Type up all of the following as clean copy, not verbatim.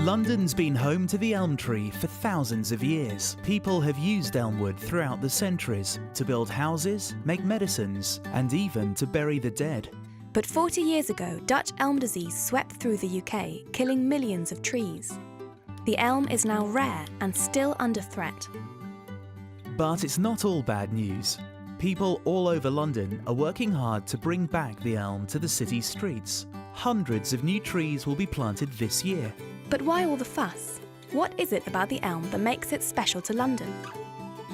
London's been home to the elm tree for thousands of years. People have used elm wood throughout the centuries to build houses, make medicines, and even to bury the dead. But 40 years ago, Dutch elm disease swept through the UK, killing millions of trees. The elm is now rare and still under threat. But it's not all bad news. People all over London are working hard to bring back the elm to the city's streets. Hundreds of new trees will be planted this year. But why all the fuss? What is it about the elm that makes it special to London?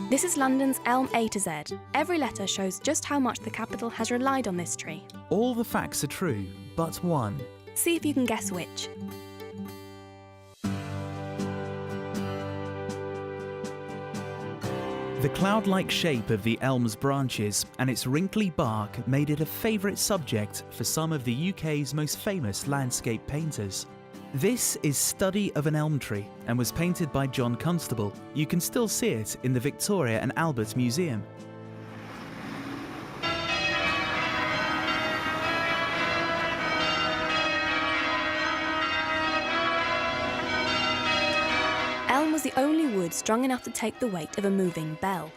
This is London's Elm A to Z. Every letter shows just how much the capital has relied on this tree. All the facts are true, but one. See if you can guess which. The cloud-like shape of the elm's branches and its wrinkly bark made it a favourite subject for some of the UK's most famous landscape painters. This is Study of an Elm Tree and was painted by John Constable. You can still see it in the Victoria and Albert Museum. Elm was the only wood strong enough to take the weight of a moving bell.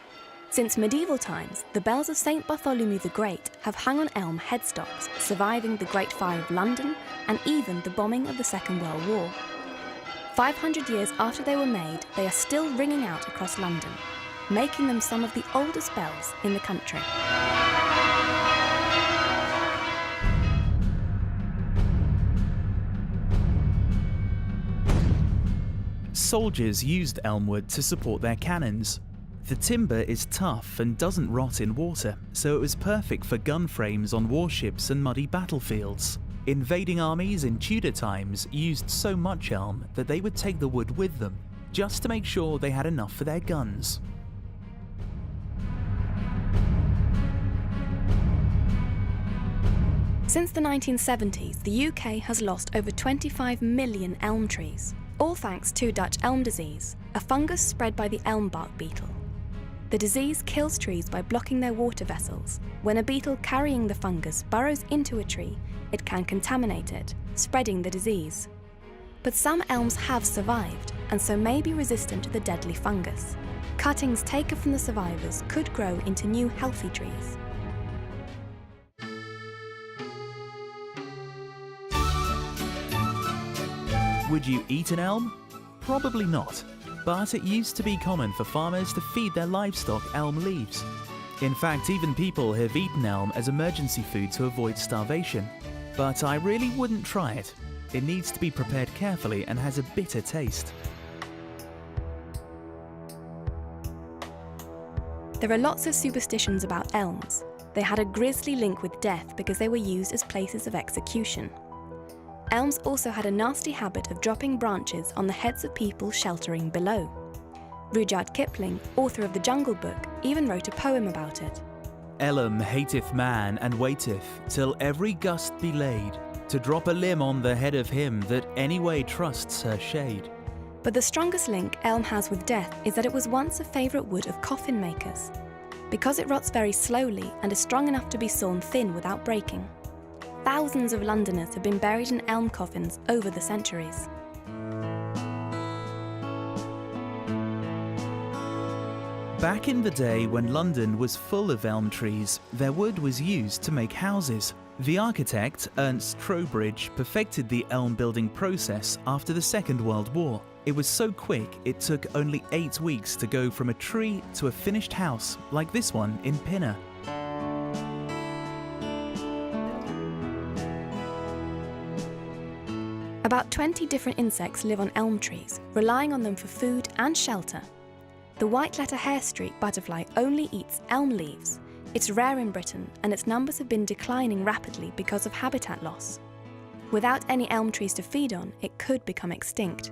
Since medieval times, the bells of St. Bartholomew the Great have hung on elm headstocks, surviving the Great Fire of London and even the bombing of the Second World War. 500 years after they were made, they are still ringing out across London, making them some of the oldest bells in the country. Soldiers used elm wood to support their cannons. The timber is tough and doesn't rot in water, so it was perfect for gun frames on warships and muddy battlefields. Invading armies in Tudor times used so much elm that they would take the wood with them, just to make sure they had enough for their guns. Since the 1970s, the UK has lost over 25 million elm trees, all thanks to Dutch elm disease, a fungus spread by the elm bark beetle. The disease kills trees by blocking their water vessels. When a beetle carrying the fungus burrows into a tree, it can contaminate it, spreading the disease. But some elms have survived, and so may be resistant to the deadly fungus. Cuttings taken from the survivors could grow into new healthy trees. Would you eat an elm? Probably not. But it used to be common for farmers to feed their livestock elm leaves. In fact, even people have eaten elm as emergency food to avoid starvation. But I really wouldn't try it. It needs to be prepared carefully and has a bitter taste. There are lots of superstitions about elms. They had a grisly link with death because they were used as places of execution. Elms also had a nasty habit of dropping branches on the heads of people sheltering below. Rudyard Kipling, author of The Jungle Book, even wrote a poem about it. Elm hateth man and waiteth till every gust be laid, to drop a limb on the head of him that anyway trusts her shade. But the strongest link elm has with death is that it was once a favourite wood of coffin makers, because it rots very slowly and is strong enough to be sawn thin without breaking. Thousands of Londoners have been buried in elm coffins over the centuries. Back in the day when London was full of elm trees, their wood was used to make houses. The architect, Ernst Trowbridge, perfected the elm building process after the Second World War. It was so quick it took only 8 weeks to go from a tree to a finished house like this one in Pinner. About 20 different insects live on elm trees, relying on them for food and shelter. The white-letter hairstreak butterfly only eats elm leaves. It's rare in Britain, and its numbers have been declining rapidly because of habitat loss. Without any elm trees to feed on, it could become extinct.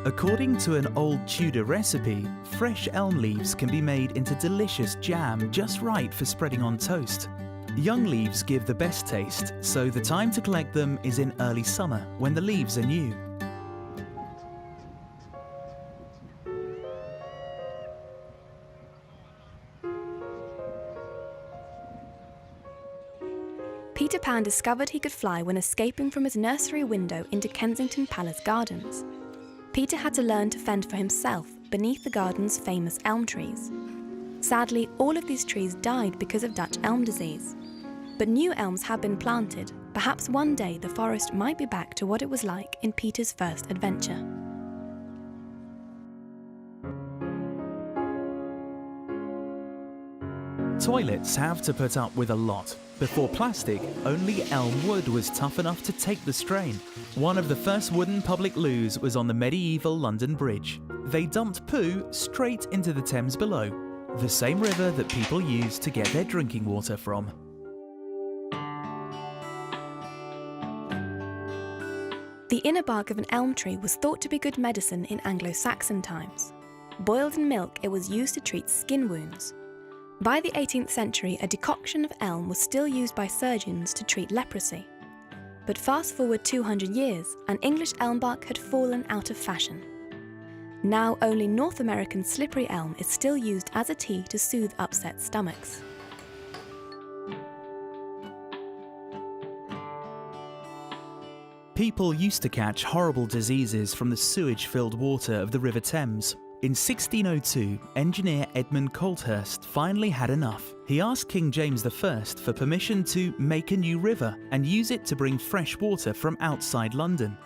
According to an old Tudor recipe, fresh elm leaves can be made into delicious jam just right for spreading on toast. Young leaves give the best taste, so the time to collect them is in early summer, when the leaves are new. Peter Pan man discovered he could fly when escaping from his nursery window into Kensington Palace Gardens. Peter had to learn to fend for himself beneath the garden's famous elm trees. Sadly, all of these trees died because of Dutch elm disease. But new elms have been planted. Perhaps one day the forest might be back to what it was like in Peter's first adventure. Toilets have to put up with a lot. Before plastic, only elm wood was tough enough to take the strain. One of the first wooden public loos was on the medieval London Bridge. They dumped poo straight into the Thames below, the same river that people used to get their drinking water from. The inner bark of an elm tree was thought to be good medicine in Anglo-Saxon times. Boiled in milk, it was used to treat skin wounds. By the 18th century, a decoction of elm was still used by surgeons to treat leprosy. But fast forward 200 years, and English elm bark had fallen out of fashion. Now only North American slippery elm is still used as a tea to soothe upset stomachs. People used to catch horrible diseases from the sewage-filled water of the River Thames. In 1602, engineer Edmund Colthurst finally had enough. He asked King James I for permission to make a new river and use it to bring fresh water from outside London.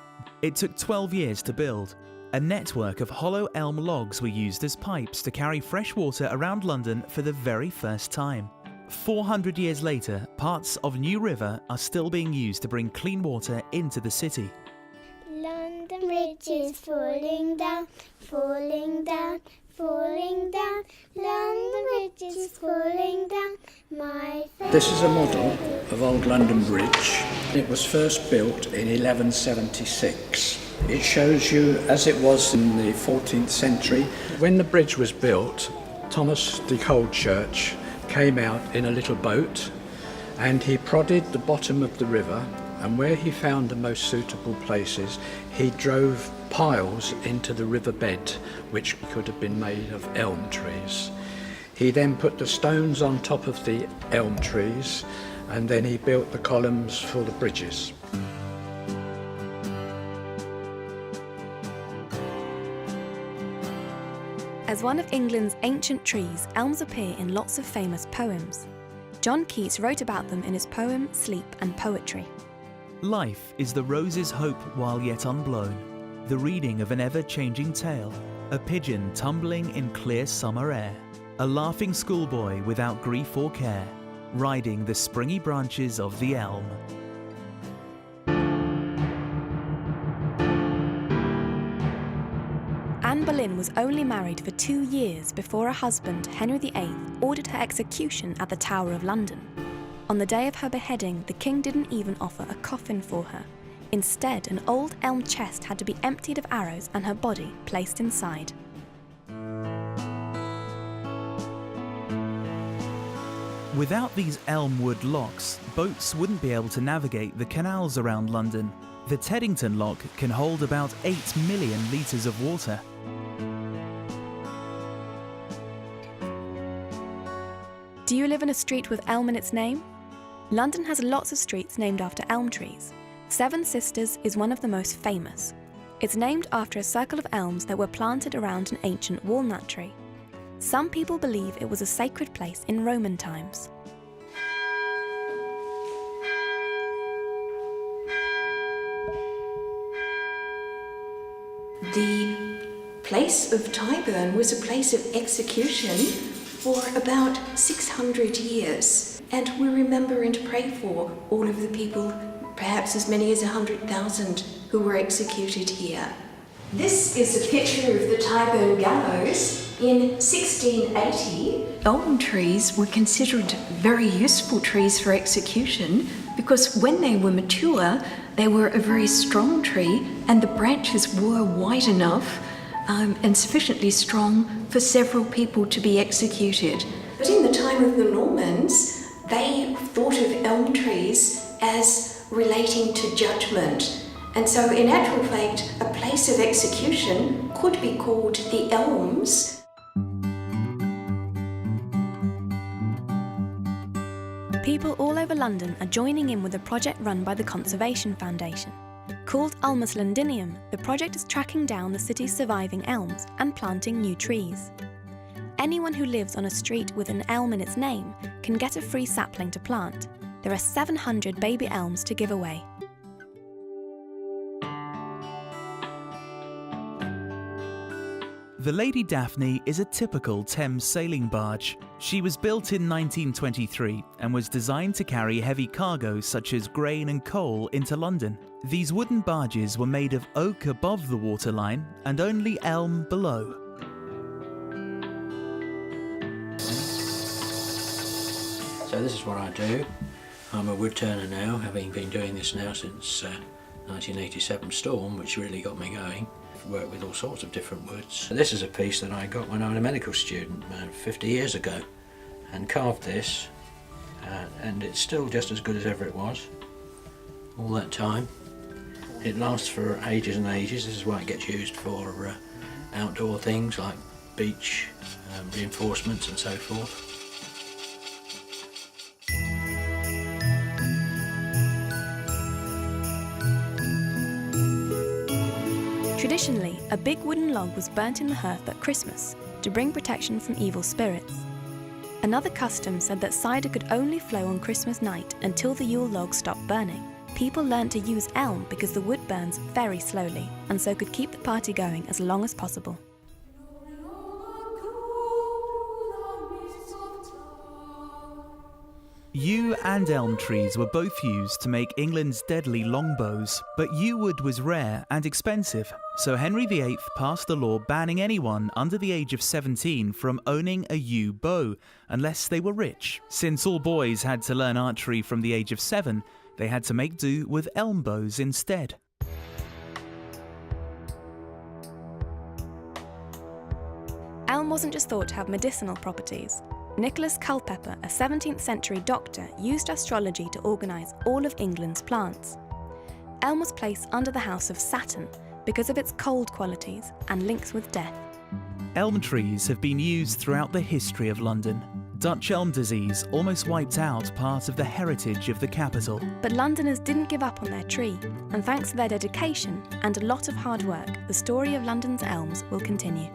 It took 12 years to build. A network of hollow elm logs were used as pipes to carry fresh water around London for the very first time. 400 years later, parts of New River are still being used to bring clean water into the city. London Bridge is falling down, falling down, falling down. London Bridge is falling down, my favourite. This is a model of Old London Bridge. It was first built in 1176. It shows you as it was in the 14th century. When the bridge was built, Thomas de Coldchurch came out in a little boat and he prodded the bottom of the river, and where he found the most suitable places, he drove piles into the riverbed, which could have been made of elm trees. He then put the stones on top of the elm trees, and then he built the columns for the bridges. As one of England's ancient trees, elms appear in lots of famous poems. John Keats wrote about them in his poem Sleep and Poetry. Life is the rose's hope while yet unblown, the reading of an ever-changing tale, a pigeon tumbling in clear summer air, a laughing schoolboy without grief or care, riding the springy branches of the elm. Anne Boleyn was only married for 2 years before her husband, Henry VIII, ordered her execution at the Tower of London. On the day of her beheading, the king didn't even offer a coffin for her. Instead, an old elm chest had to be emptied of arrows and her body placed inside. Without these elm wood locks, boats wouldn't be able to navigate the canals around London. The Teddington lock can hold about 8 million litres of water. Do you live in a street with elm in its name? London has lots of streets named after elm trees. Seven Sisters is one of the most famous. It's named after a circle of elms that were planted around an ancient walnut tree. Some people believe it was a sacred place in Roman times. The place of Tyburn was a place of execution for about 600 years, and we remember and pray for all of the people, perhaps as many as 100,000, who were executed here. This is a picture of the Tyburn gallows in 1680. Elm trees were considered very useful trees for execution because when they were mature, they were a very strong tree and the branches were wide enough and sufficiently strong for several people to be executed. But in the time of the Normans, they thought of elm trees as relating to judgment. And so in actual fact, a place of execution could be called the Elms. People all over London are joining in with a project run by the Conservation Foundation. Called Ulmus Londinium, the project is tracking down the city's surviving elms and planting new trees. Anyone who lives on a street with an elm in its name can get a free sapling to plant. There are 700 baby elms to give away. The Lady Daphne is a typical Thames sailing barge. She was built in 1923 and was designed to carry heavy cargo such as grain and coal into London. These wooden barges were made of oak above the waterline and only elm below. So this is what I do. I'm a wood turner now, having been doing this now since 1987 storm, which really got me going. I've worked with all sorts of different woods. This is a piece that I got when I was a medical student 50 years ago, and carved this, and it's still just as good as ever it was all that time. It lasts for ages and ages. This is why it gets used for outdoor things like beach reinforcements and so forth. Traditionally, a big wooden log was burnt in the hearth at Christmas to bring protection from evil spirits. Another custom said that cider could only flow on Christmas night until the Yule log stopped burning. People learned to use elm because the wood burns very slowly and so could keep the party going as long as possible. Yew and elm trees were both used to make England's deadly longbows, but yew wood was rare and expensive, so Henry VIII passed a law banning anyone under the age of 17 from owning a yew bow, unless they were rich. Since all boys had to learn archery from the age of 7, they had to make do with elm bows instead. Elm wasn't just thought to have medicinal properties. Nicholas Culpeper, a 17th century doctor, used astrology to organise all of England's plants. Elm was placed under the house of Saturn because of its cold qualities and links with death. Elm trees have been used throughout the history of London. Dutch elm disease almost wiped out part of the heritage of the capital. But Londoners didn't give up on their tree, and thanks to their dedication and a lot of hard work, the story of London's elms will continue.